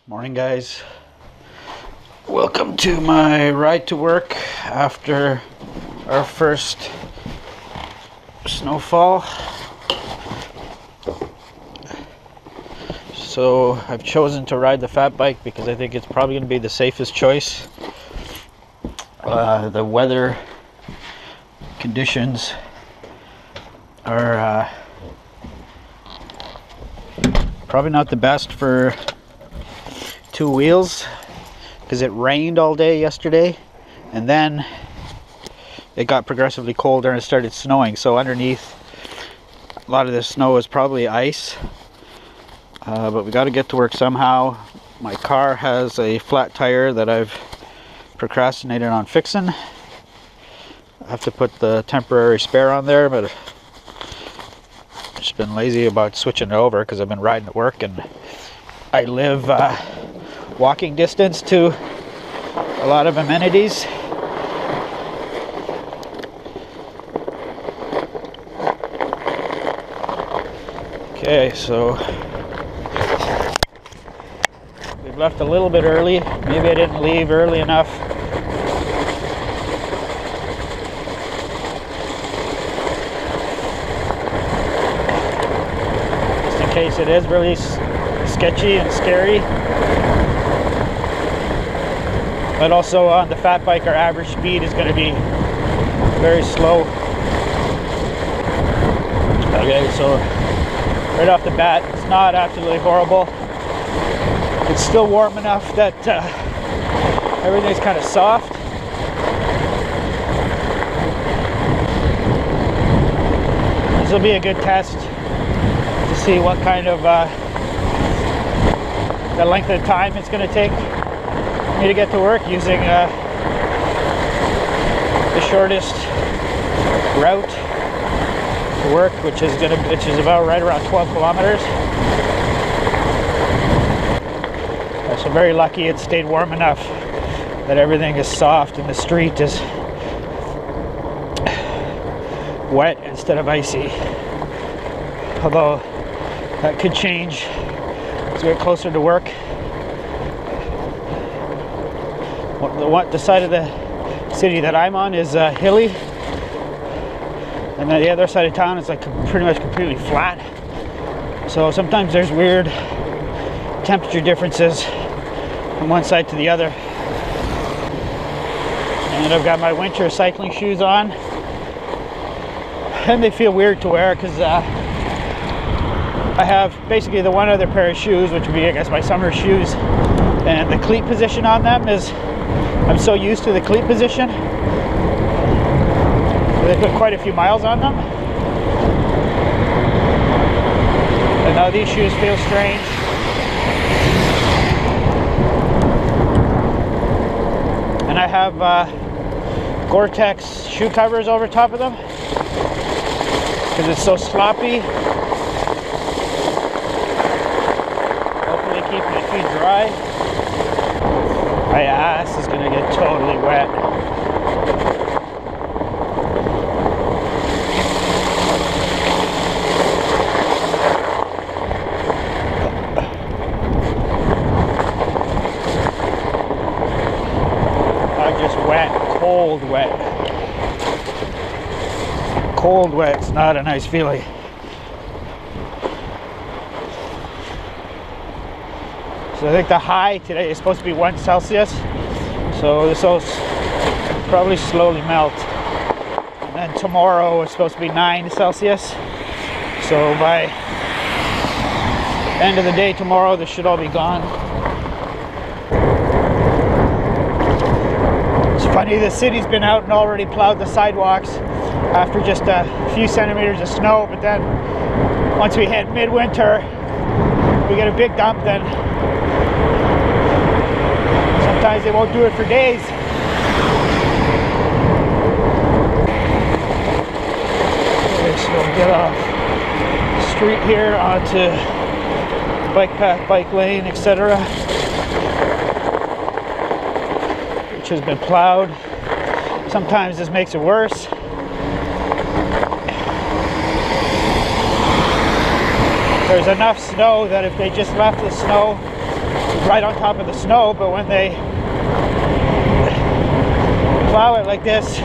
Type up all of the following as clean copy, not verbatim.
Morning, guys. Welcome to my ride to work after our first snowfall. So I've chosen to ride the fat bike because I think it's probably going to be the safest choice. The weather conditions are probably not the best for two wheels because it rained all day yesterday, and then it got progressively colder and it started snowing. So underneath, a lot of this snow is probably ice, but we got to get to work somehow. My car has a flat tire that I've procrastinated on fixing. I have to put the temporary spare on there, but I've just been lazy about switching it over because I've been riding to work, and I live walking distance to a lot of amenities. Okay, so we've left a little bit early. Maybe I didn't leave early enough. Just in case it is really sketchy and scary. But also on the fat bike, our average speed is going to be very slow. Okay, so right off the bat, it's not absolutely horrible. It's still warm enough that everything's kind of soft. This will be a good test to see what kind of the length of time it's going to take me to get to work using the shortest route to work, which is about right around 12 kilometers. So very lucky it stayed warm enough that everything is soft and the street is wet instead of icy. Although that could change as we get closer to work. The side of the city that I'm on is hilly, and then the other side of town is like pretty much completely flat. So sometimes there's weird temperature differences from one side to the other. And I've got my winter cycling shoes on, and they feel weird to wear because I have basically the one other pair of shoes, which would be, I guess, my summer shoes, and the cleat position on them is, I'm so used to the cleat position. They put quite a few miles on them. And now these shoes feel strange. And I have Gore-Tex shoe covers over top of them because it's so sloppy. Hopefully keep my feet dry. My ass is gonna get totally wet. Not just wet, cold wet. Cold wet's not a nice feeling. So I think the high today is supposed to be 1 Celsius. So this will probably slowly melt. And then tomorrow it's supposed to be 9 Celsius. So by end of the day tomorrow, this should all be gone. It's funny, the city's been out and already plowed the sidewalks after just a few centimeters of snow. But then once we hit midwinter, we get a big dump then. Sometimes they won't do it for days. Okay, so we'll get off the street here onto bike path, bike lane, etc., which has been plowed. Sometimes this makes it worse. There's enough snow that if they just left the snow right on top of the snow, but when they plow it like this,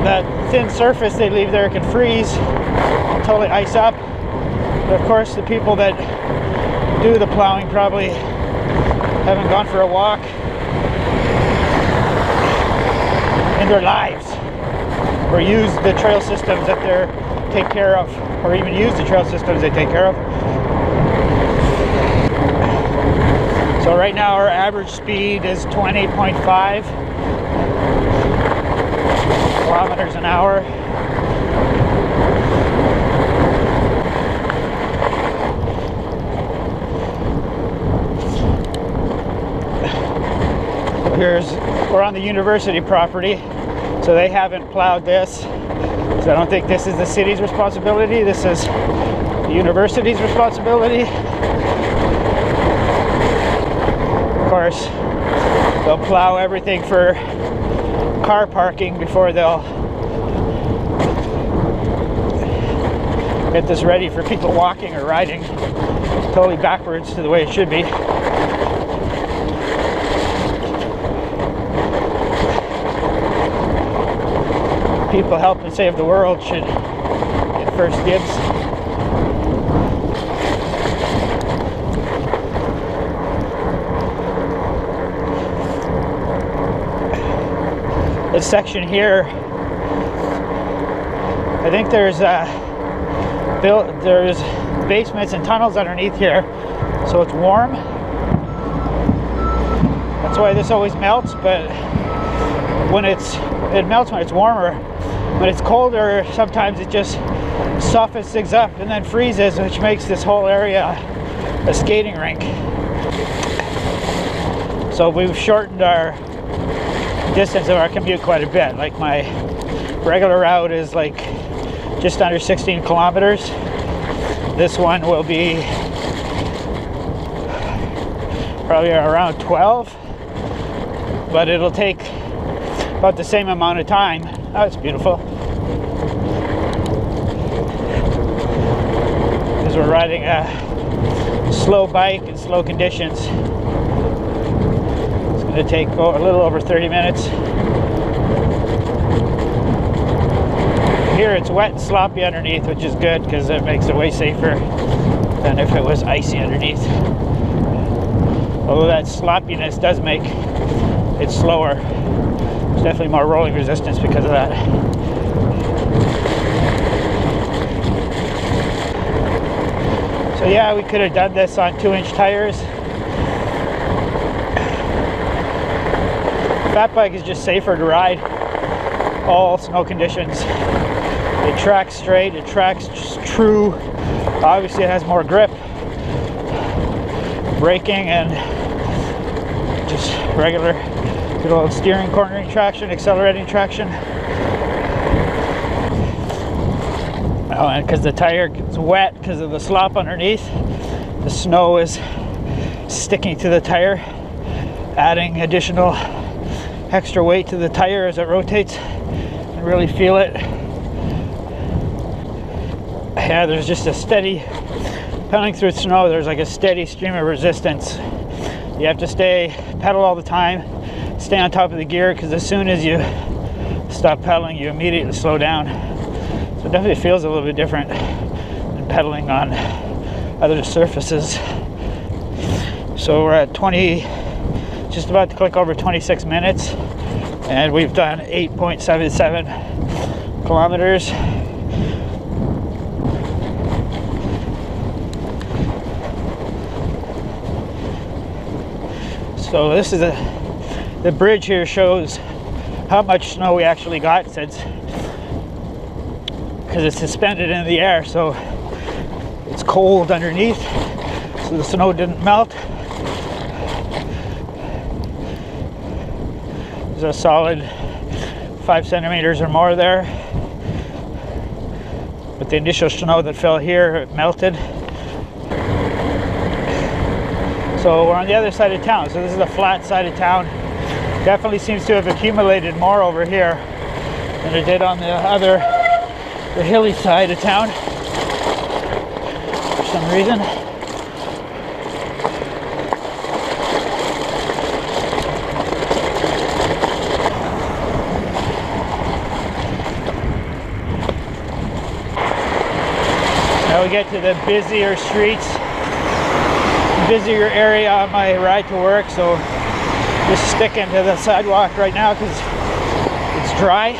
that thin surface they leave there can freeze and totally ice up. But of course, the people that do the plowing probably haven't gone for a walk in their lives, or use the trail systems that they take care of, or even use the trail systems they take care of. So right now our average speed is 20.5 kilometers an hour. We're on the university property, so they haven't plowed this. So I don't think this is the city's responsibility. This is the university's responsibility. Of course, they'll plow everything for car parking before they'll get this ready for people walking or riding. Totally backwards to the way it should be. People helping save the world should get first dibs. This section here, I think there's basements and tunnels underneath here, so it's warm. That's why this always melts, but when it melts when it's warmer. When it's colder, sometimes it just softens things up and then freezes, which makes this whole area a skating rink. So we've shortened our distance of our commute quite a bit. Like my regular route is like just under 16 kilometers. This one will be probably around 12, but it'll take about the same amount of time. Oh, it's beautiful. Because we're riding a slow bike in slow conditions. It's going to take a little over 30 minutes. Here it's wet and sloppy underneath, which is good because it makes it way safer than if it was icy underneath. Although that sloppiness does make it slower. There's definitely more rolling resistance because of that. So yeah, we could have done this on 2-inch tires. Fat bike is just safer to ride all snow conditions. It tracks straight, it tracks true. Obviously it has more grip, braking, and just regular good old steering, cornering traction, accelerating traction. Oh, and because the tire gets wet because of the slop underneath, the snow is sticking to the tire, adding additional extra weight to the tire as it rotates. You really feel it. Yeah, there's just a steady, pedaling through snow, there's like a steady stream of resistance. You have to pedal all the time, stay on top of the gear, because as soon as you stop pedaling, you immediately slow down. So it definitely feels a little bit different than pedaling on other surfaces. So we're at just about to click over 26 minutes, and we've done 8.77 kilometers. So this is the bridge here shows how much snow we actually got, since because it's suspended in the air, so it's cold underneath, so the snow didn't melt. There's a solid 5 centimeters or more there, but the initial snow that fell here, it melted. So we're on the other side of town. So this is the flat side of town. Definitely seems to have accumulated more over here than it did on the hilly side of town for some reason. we get to the busier streets, busier area on my ride to work. So just sticking to the sidewalk right now because it's dry.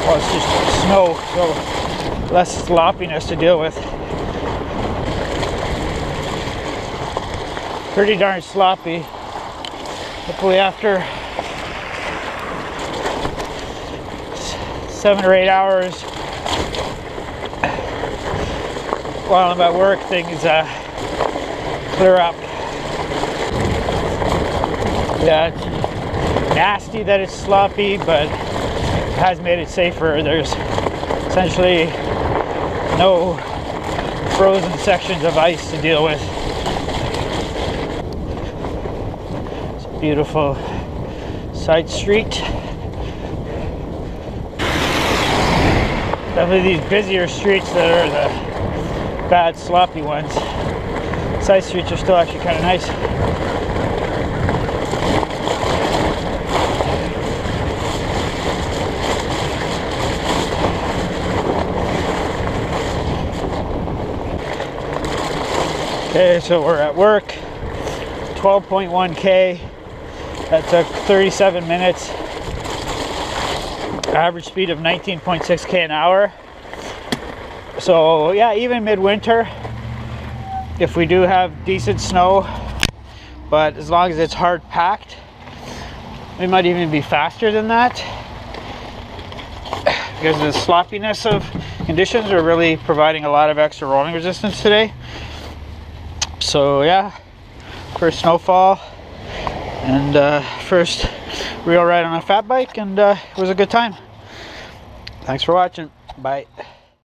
Well, it's just snow, so less sloppiness to deal with. Pretty darn sloppy. Hopefully after 7 or 8 hours while I'm at work, things clear up. Yeah, it's nasty that it's sloppy, but it has made it safer. There's essentially no frozen sections of ice to deal with. It's a beautiful side street. Definitely these busier streets that are the bad sloppy ones. Side streets are still actually kind of nice. Okay, so we're at work, 12.1K, that took 37 minutes, average speed of 19.6K an hour. So yeah, even midwinter, if we do have decent snow, but as long as it's hard packed, we might even be faster than that, because the sloppiness of conditions are really providing a lot of extra rolling resistance today. So yeah, first snowfall and first real ride on a fat bike, and it was a good time. Thanks for watching. Bye.